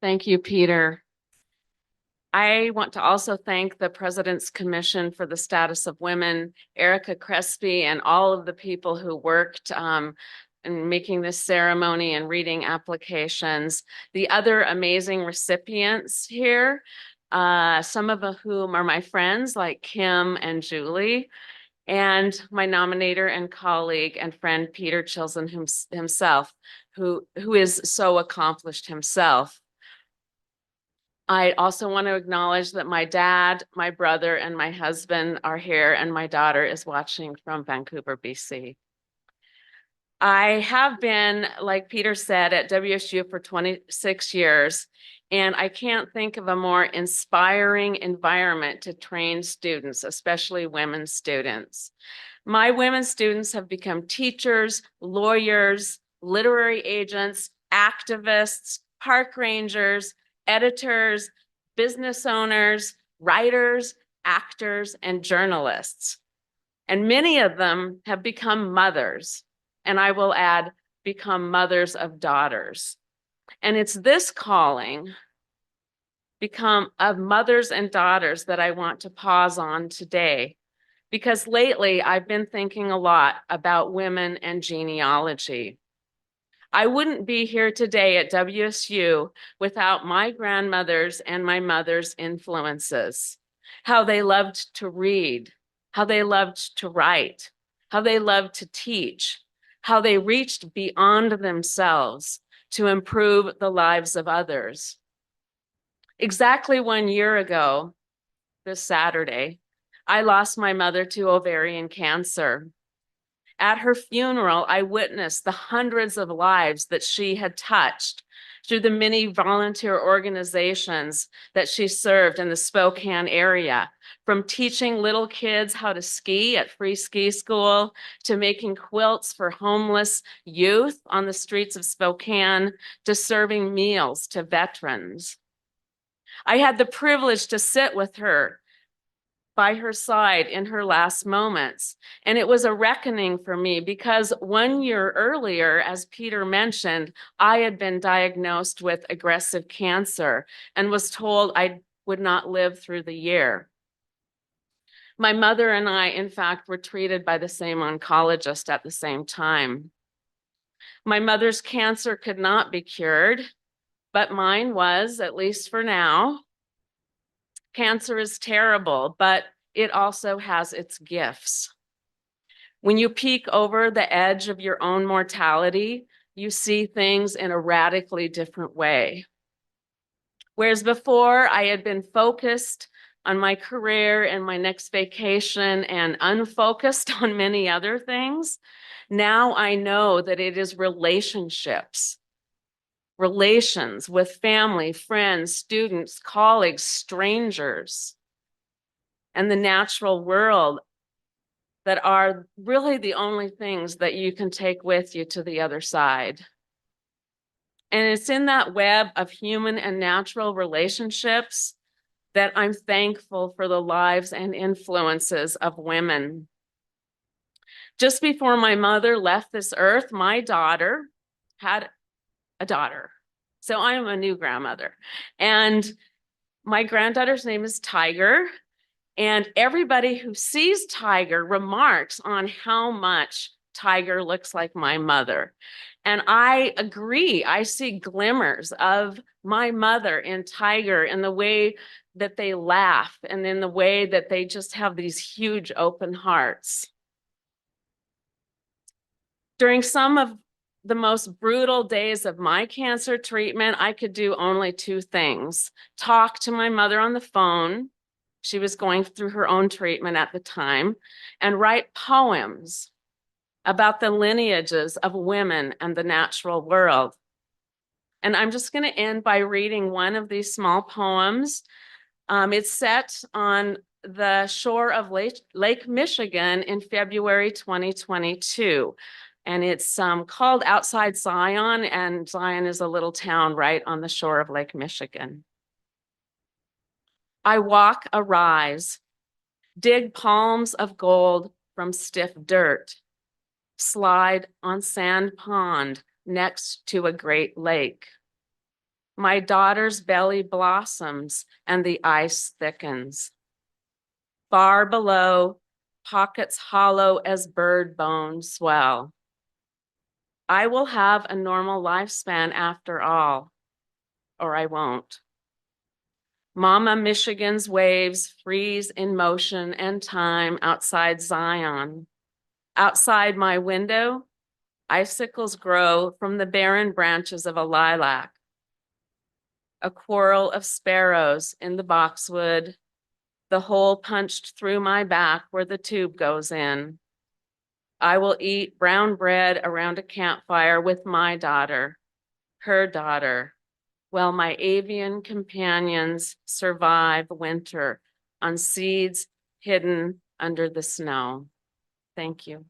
Thank you, Peter. I want to also thank the President's Commission for the Status of Women, Erica Crespi, and all of the people who worked in making this ceremony and reading applications. The other amazing recipients here, some of whom are my friends like Kim and Julie, and my nominator and colleague and friend Peter Chilson himself, who is so accomplished himself. I also want to acknowledge that my dad, my brother, and my husband are here, and my daughter is watching from Vancouver, BC. I have been, like Peter said, at WSU for 26 years, and I can't think of a more inspiring environment to train students, especially women students. My women students have become teachers, lawyers, literary agents, activists, park rangers, editors, business owners, writers, actors, and journalists. And many of them have become mothers, and I will add, become mothers of daughters. And it's this calling, become of mothers and daughters, that I want to pause on today. Because lately I've been thinking a lot about women and genealogy. I wouldn't be here today at WSU without my grandmother's and my mother's influences. How they loved to read, how they loved to write, how they loved to teach, how they reached beyond themselves to improve the lives of others. Exactly 1 year ago, this Saturday, I lost my mother to ovarian cancer. At her funeral, I witnessed the hundreds of lives that she had touched through the many volunteer organizations that she served in the Spokane area, from teaching little kids how to ski at free ski school, to making quilts for homeless youth on the streets of Spokane, to serving meals to veterans. I had the privilege to sit with her by her side in her last moments. And it was a reckoning for me because 1 year earlier, as Peter mentioned, I had been diagnosed with aggressive cancer and was told I would not live through the year. My mother and I, in fact, were treated by the same oncologist at the same time. My mother's cancer could not be cured, but mine was, at least for now. Cancer is terrible, but it also has its gifts. When you peek over the edge of your own mortality, you see things in a radically different way. Whereas before I had been focused on my career and my next vacation and unfocused on many other things, now I know that it is relationships, relations with family, friends, students, colleagues, strangers, and the natural world that are really the only things that you can take with you to the other side. And it's in that web of human and natural relationships that I'm thankful for the lives and influences of women. Just before my mother left this earth, my daughter had a daughter. So I'm a new grandmother. And my granddaughter's name is Tiger. And everybody who sees Tiger remarks on how much Tiger looks like my mother. And I agree. I see glimmers of my mother in Tiger in the way that they laugh and in the way that they just have these huge open hearts. During some of the most brutal days of my cancer treatment, I could do only two things: talk to my mother on the phone. She was going through her own treatment at the time, and write poems about the lineages of women and the natural world. And I'm just going to end by reading one of these small poems. It's set on the shore of Lake Michigan in February 2022. And it's called Outside Zion, and Zion is a little town right on the shore of Lake Michigan. I walk a rise, dig palms of gold from stiff dirt, slide on sand pond next to a great lake. My daughter's belly blossoms and the ice thickens. Far below, pockets hollow as bird bones swell. I will have a normal lifespan after all, or I won't. Mama Michigan's waves freeze in motion and time outside Zion. Outside my window, icicles grow from the barren branches of a lilac. A quarrel of sparrows in the boxwood, the hole punched through my back where the tube goes in. I will eat brown bread around a campfire with my daughter, her daughter, while my avian companions survive winter on seeds hidden under the snow. Thank you.